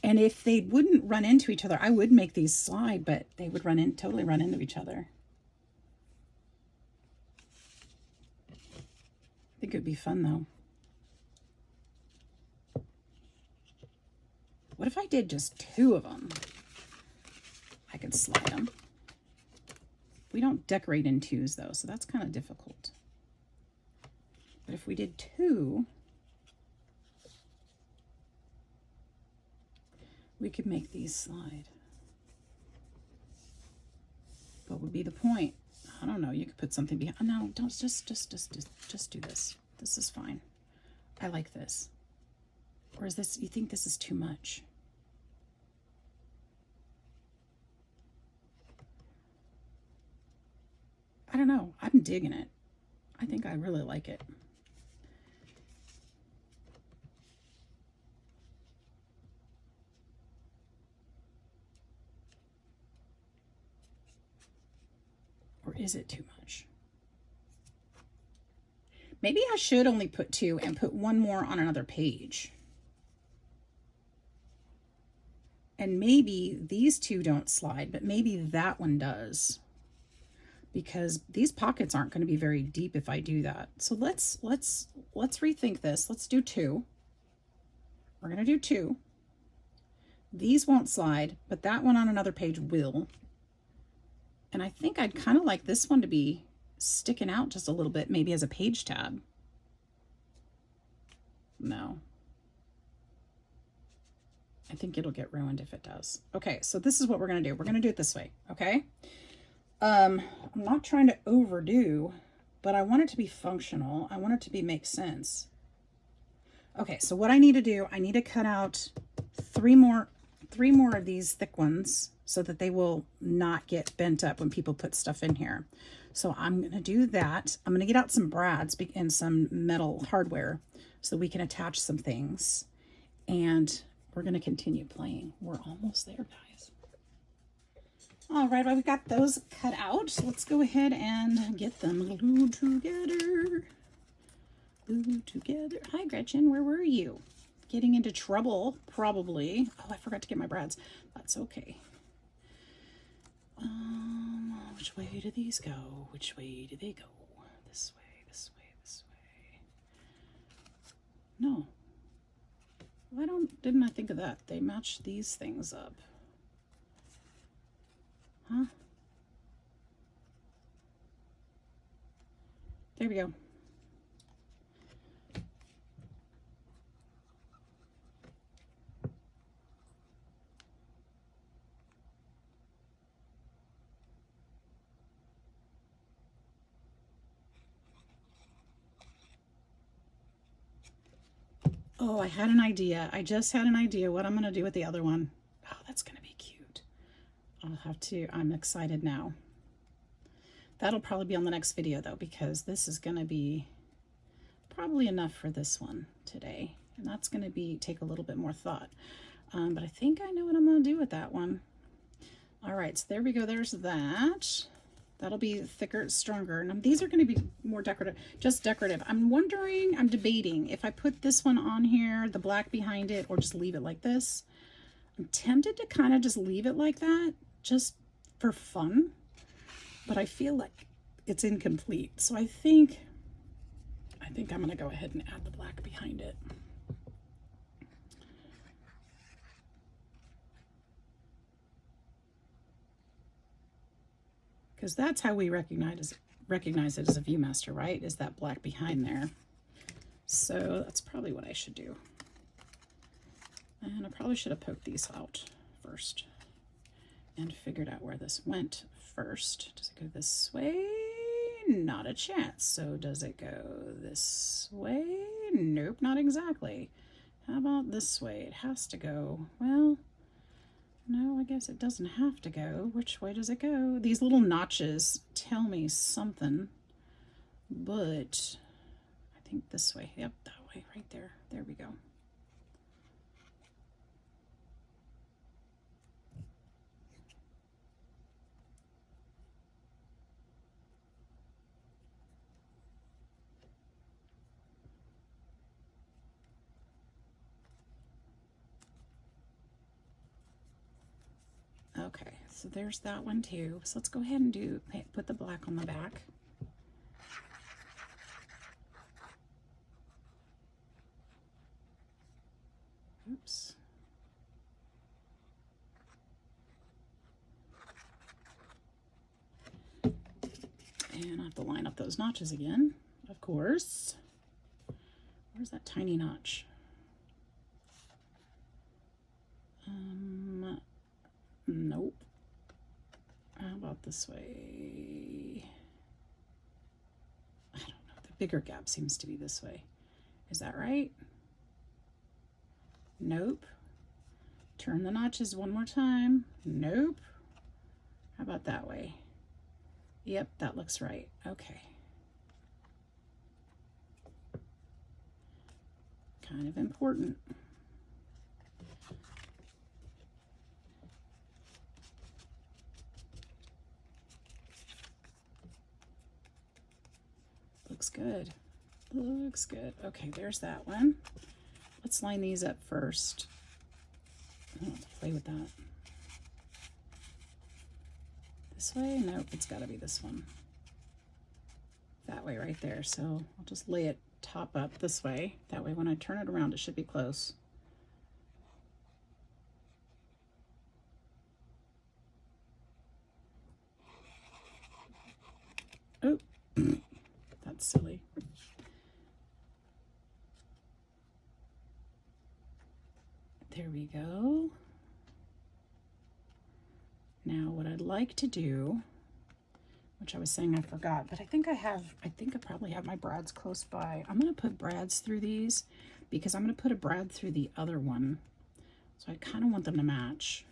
And if they wouldn't run into each other, I would make these slide, but they would totally run into each other. I think it would be fun though. What if I did just 2 of them? I could slide them. We don't decorate in 2s though, so that's kind of difficult. But if we did 2, we could make these slide. What would be the point? I don't know. You could put something behind. No, don't just do this. This is fine. I like this. Or is this, you think this is too much? I don't know. I'm digging it. I think I really like it. Or is it too much? Maybe I should only put 2 and put 1 more on another page. And maybe these 2 don't slide, but maybe that one does. Because these pockets aren't going to be very deep if I do that. So let's rethink this. Let's do 2. We're going to do 2. These won't slide, but that one on another page will. And I think I'd kind of like this one to be sticking out just a little bit, maybe as a page tab. No. I think it'll get ruined if it does. Okay, so this is what we're going to do. We're going to do it this way, okay? I'm not trying to overdo, but I want it to be functional. I want it to make sense. Okay, so what I need to do, I need to cut out 3 more of these thick ones so that they will not get bent up when people put stuff in here. So I'm going to do that. I'm going to get out some brads and some metal hardware so we can attach some things. And we're going to continue playing. We're almost there, guys. All right, well, we got those cut out. So let's go ahead and get them glued together. Glued together. Hi, Gretchen. Where were you? Getting into trouble, probably. Oh, I forgot to get my brads. That's okay. Which way do these go? Which way do they go? This way, this way, this way. No. Why didn't I think of that? They match these things up. Huh? There we go. Oh, I had an idea. I just had an idea what I'm going to do with the other one. Oh, that's going to be cute. I'll have to, I'm excited now. That'll probably be on the next video though, because this is going to be probably enough for this one today. And that's going to take a little bit more thought. But I think I know what I'm going to do with that one. All right, so there we go. There's that. That'll be thicker, stronger. And these are going to be more decorative, just decorative. I'm debating if I put this one on here, the black behind it, or just leave it like this. I'm tempted to kind of just leave it like that, just for fun. But I feel like it's incomplete. So I think I'm going to go ahead and add the black behind it. Because that's how we recognize it as a Viewmaster, right? Is that black behind there. So that's probably what I should do. And I probably should have poked these out first and figured out where this went first. Does it go this way? Not a chance. So does it go this way? Nope, not exactly. How about this way? It has to go, well, no, I guess it doesn't have to go. Which way does it go? These little notches tell me something, but I think this way. Yep, that way, right there. There we go. So there's that one too. So let's go ahead and put the black on the back. Oops. And I have to line up those notches again, of course. Where's that tiny notch? Nope. How about this way? I don't know. The bigger gap seems to be this way. Is that right? Nope. Turn the notches one more time. Nope. How about that way? Yep, that looks right. Okay. Kind of important. Looks good. Looks good. Okay, there's that one. Let's line these up first. I don't have to play with that. This way? Nope, it's got to be this one. That way right there. So I'll just lay it top up this way. That way when I turn it around, it should be close. Oh, that's silly. There we go. Now what I'd like to do, which I was saying I forgot, but I think I probably have my brads close by. I'm going to put brads through these because I'm going to put a brad through the other one. So I kind of want them to match.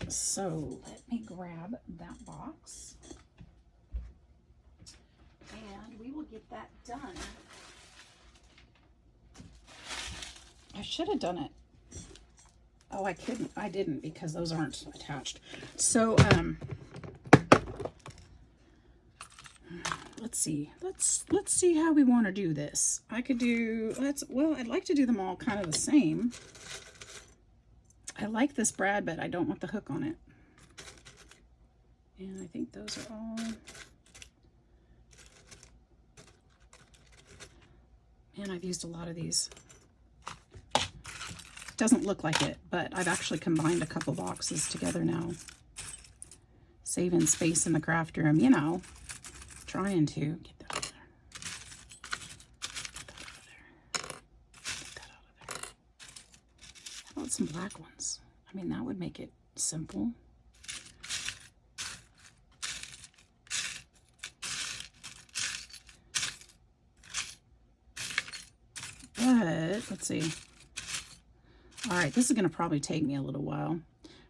So let me grab that box and we will get that done. I should have done it. Oh, I didn't because those aren't attached. So, let's see. Let's see how we want to do this. I could do, well, I'd like to do them all kind of the same. I like this brad, but I don't want the hook on it. And I think those are all. Man, I've used a lot of these. Doesn't look like it, but I've actually combined a couple boxes together now. Saving space in the craft room, you know. Trying to get that out of there. Get that out of there. How about some black ones? I mean, that would make it simple. But let's see. All right, this is going to probably take me a little while,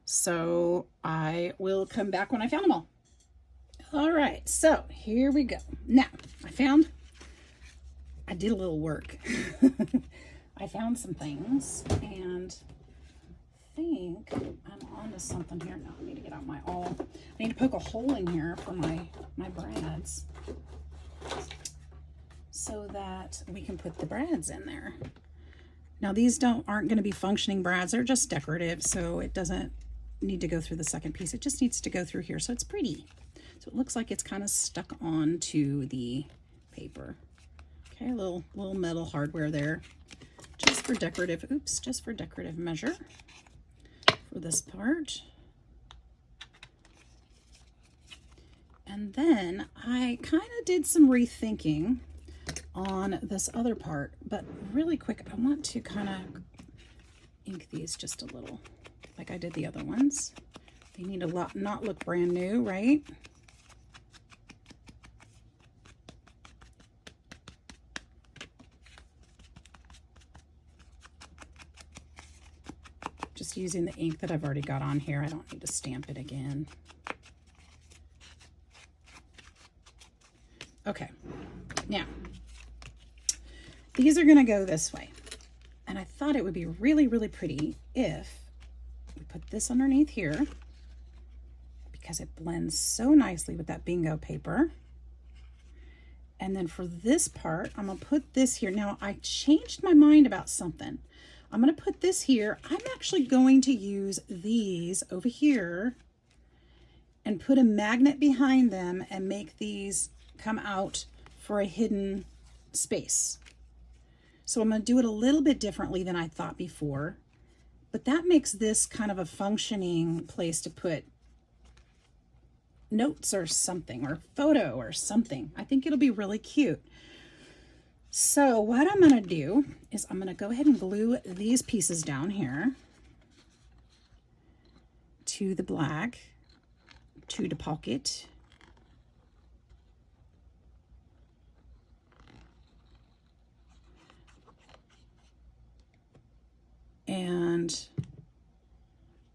so I will come back when I found them all. All right, so here we go. Now, I did a little work. I found some things, and I think I'm onto something here. Now, I need to get out my awl. I need to poke a hole in here for my brads so that we can put the brads in there. Now these aren't going to be functioning brads, they're just decorative, so it doesn't need to go through the second piece. It just needs to go through here, so it's pretty. So it looks like it's kind of stuck onto the paper. Okay, a little metal hardware there, just for decorative, just for decorative measure for this part. And then I kind of did some rethinking on this other part, but really quick, I want to kind of ink these just a little like I did the other ones. They need to not look brand new, right? Just using the ink that I've already got on here. I don't need to stamp it again. Okay, now these are going to go this way. And I thought it would be really, really pretty if we put this underneath here because it blends so nicely with that bingo paper. And then for this part, I'm going to put this here. Now, I changed my mind about something. I'm going to put this here. I'm actually going to use these over here and put a magnet behind them and make these come out for a hidden space. So I'm going to do it a little bit differently than I thought before, but that makes this kind of a functioning place to put notes or something, or photo or something. I think it'll be really cute. So what I'm going to do is I'm going to go ahead and glue these pieces down here to the black, to the pocket.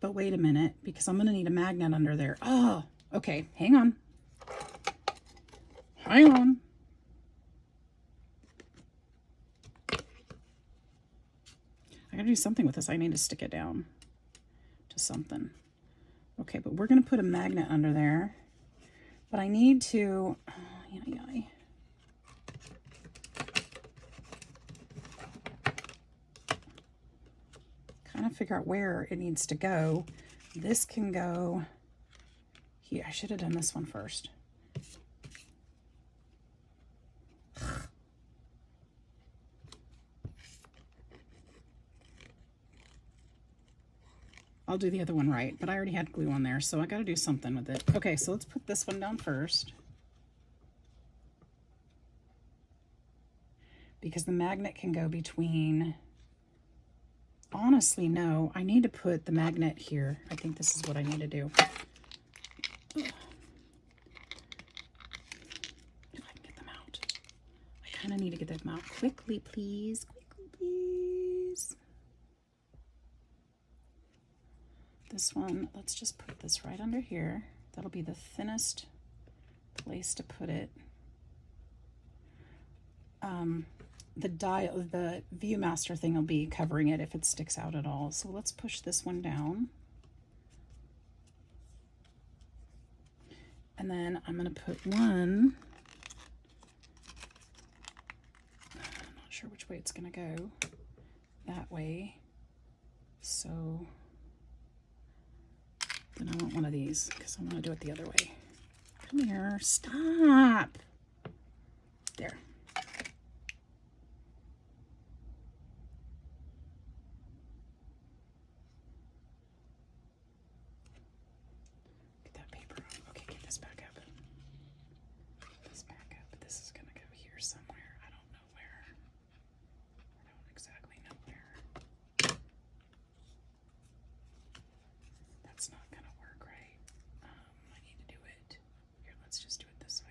But wait a minute, because I'm going to need a magnet under there. Oh, okay, hang on. Hang on. I gotta do something with this. I need to stick it down to something. Okay, but we're gonna put a magnet under there. But I need to, kind of figure out where it needs to go. This can go here. I should have done this one first. I'll do the other one right, but I already had glue on there, so I got to do something with it. Okay, so let's put this one down first, because the magnet can go between. Honestly, no, I need to put the magnet here. I think this is what I need to do. If I can get them out. I kind of need to get them out quickly, please. Quickly, please. This one, let's just put this right under here. That'll be the thinnest place to put it. The ViewMaster thing will be covering it if it sticks out at all. So let's push this one down. And then I'm going to put one. I'm not sure which way it's going to go. That way. So then I want one of these because I'm going to do it the other way. Come here. Stop. There. Get that paper off. Okay, get this back up. This back up. This is going to go here somewhere. I don't know where. I don't exactly know where. That's not going to work right. I need to do it. Here, let's just do it this way.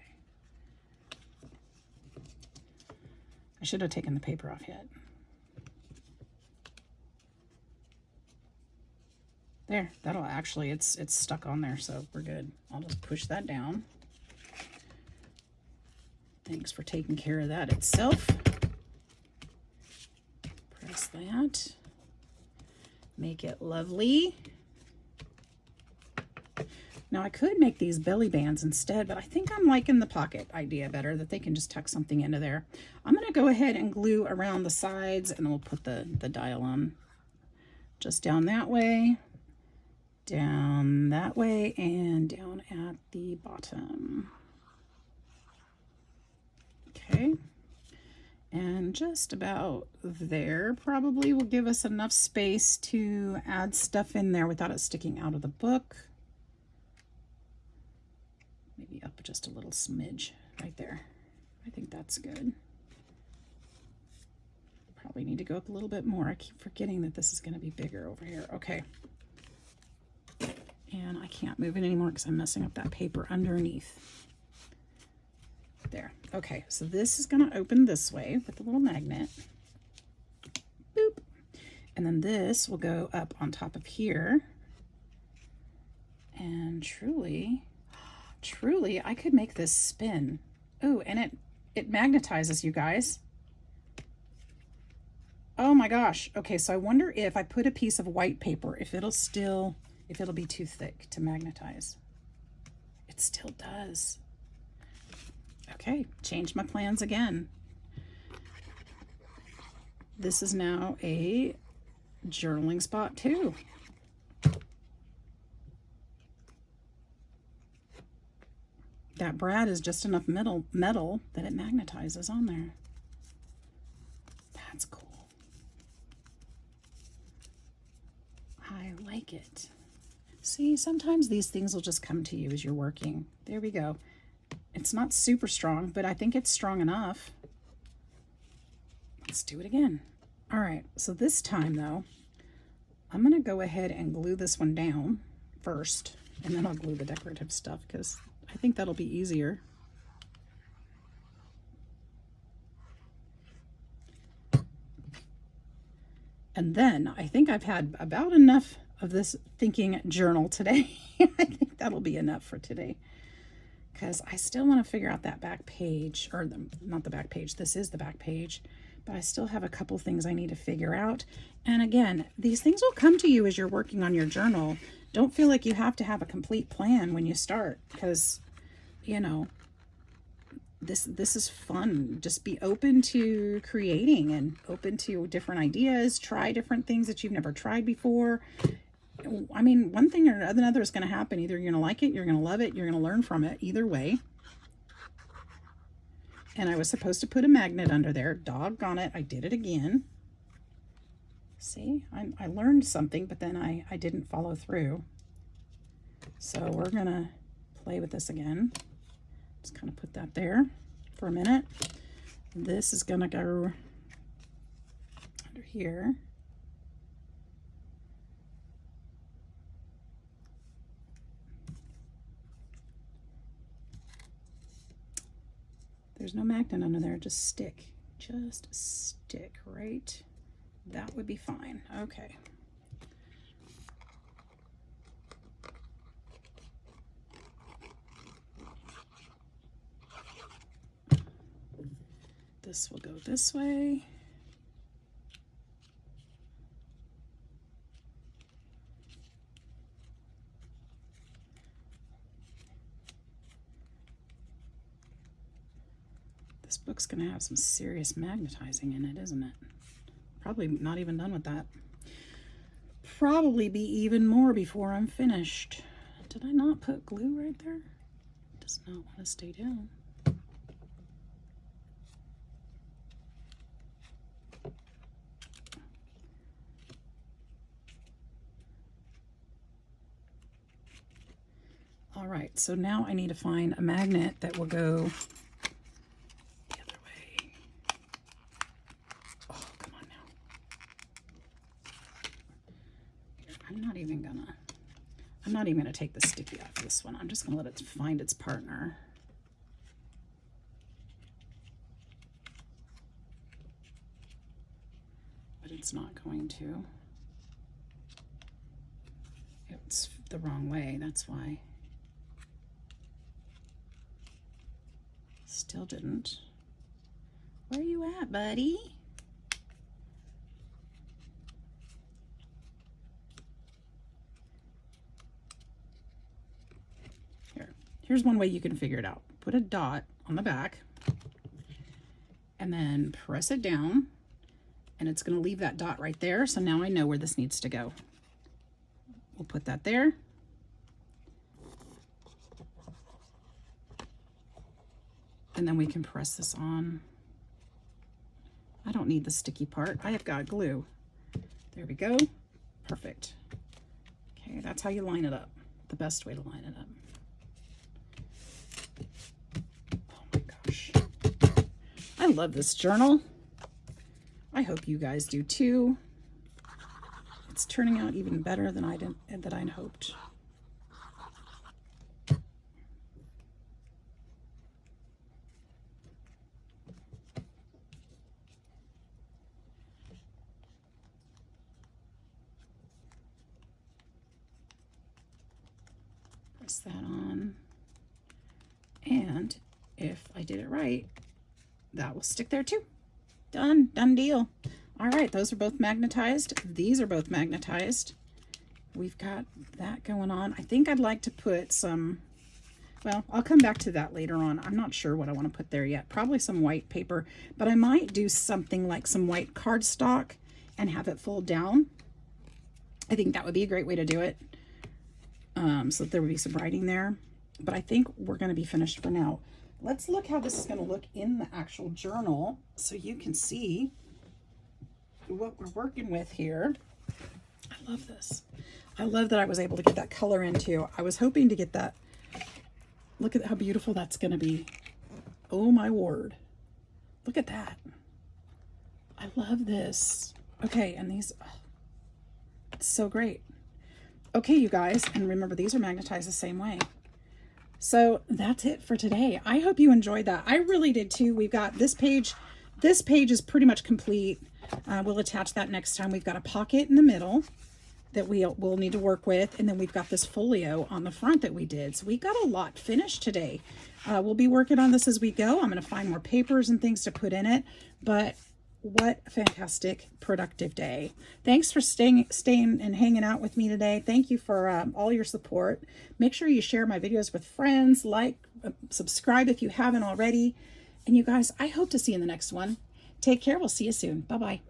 I should have taken the paper off yet. There, that'll actually, it's stuck on there, so we're good. I'll just push that down. Thanks for taking care of that itself. Press that. Make it lovely. Now I could make these belly bands instead, but I think I'm liking the pocket idea better, that they can just tuck something into there. I'm going to go ahead and glue around the sides, and we'll put the dial on just down that way, down that way, and down at the bottom. Okay. And just about there probably will give us enough space to add stuff in there without it sticking out of the book. Maybe up just a little smidge right there. I think that's good. Probably need to go up a little bit more. I keep forgetting that this is going to be bigger over here. Okay. And I can't move it anymore because I'm messing up that paper underneath. There. Okay, so this is going to open this way with the little magnet. Boop. And then this will go up on top of here. And truly, I could make this spin. Oh, and it magnetizes, you guys. Oh my gosh. Okay, so I wonder if I put a piece of white paper, if it'll be too thick to magnetize. It still does. Okay, change my plans again. This is now a journaling spot too. That brad is just enough metal that it magnetizes on there. That's cool. I like it. See, sometimes these things will just come to you as you're working. There we go. It's not super strong, but I think it's strong enough. Let's do it again. All right, so this time though, I'm gonna go ahead and glue this one down first, and then I'll glue the decorative stuff because I think that'll be easier. And then I think I've had about enough of this thinking journal today. I think that'll be enough for today, because I still want to figure out that back page, or not the back page, this is the back page, but I still have a couple things I need to figure out. And again, these things will come to you as you're working on your journal. Don't feel like you have to have a complete plan when you start, because, you know, this is fun. Just be open to creating and open to different ideas. Try different things that you've never tried before. I mean, one thing or another is going to happen. Either you're going to like it, you're going to love it, you're going to learn from it. Either way. And I was supposed to put a magnet under there. Doggone it, I did it again. See, I learned something, but then I didn't follow through. So we're going to play with this again. Just kind of put that there for a minute. This is going to go under here. There's no magnet under there, just stick right. That would be fine. Okay. This will go this way. This book's going to have some serious magnetizing in it, isn't it? Probably not even done with that. Probably be even more before I'm finished. Did I not put glue right there? It does not want to stay down. All right, so now I need to find a magnet that will go the other way. Oh, come on now. I'm not even gonna take the sticky off this one. I'm just gonna let it find its partner. But it's not going to. It's the wrong way, that's why. Still didn't. Where are you at, buddy? Here's one way you can figure it out. Put a dot on the back and then press it down, and it's going to leave that dot right there. So now I know where this needs to go. We'll put that there. And then we can press this on. I don't need the sticky part. I have got glue. There we go. Perfect. Okay, that's how you line it up. The best way to line it up. Oh my gosh. I love this journal. I hope you guys do too. It's turning out even better than I'd hoped. Press that on, and if I did it right, that will stick there too. Done deal. All right, those are both magnetized. These are both magnetized. We've got that going on. I think I'd like to put some, well, I'll come back to that later on. I'm not sure what I want to put there yet. Probably some white paper, but I might do something like some white cardstock and have it fold down. I think that would be a great way to do it. So that there would be some writing there. But I think we're going to be finished for now. Let's look how this is going to look in the actual journal so you can see what we're working with here. I love this. I love that I was able to get that color into. I was hoping to get that. Look at how beautiful that's going to be. Oh my word. Look at that. I love this. Okay, and these, oh, it's so great. Okay, you guys, and remember these are magnetized the same way. So that's it for today. I hope you enjoyed that. I really did too. We've got this page. This page is pretty much complete. We'll attach that next time. We've got a pocket in the middle that we'll need to work with. And then we've got this folio on the front that we did. So we got a lot finished today. We'll be working on this as we go. I'm going to find more papers and things to put in it. But what a fantastic, productive day. Thanks for staying and hanging out with me today. Thank you for all your support. Make sure you share my videos with friends, like, subscribe if you haven't already. And you guys, I hope to see you in the next one. Take care. We'll see you soon. Bye-bye.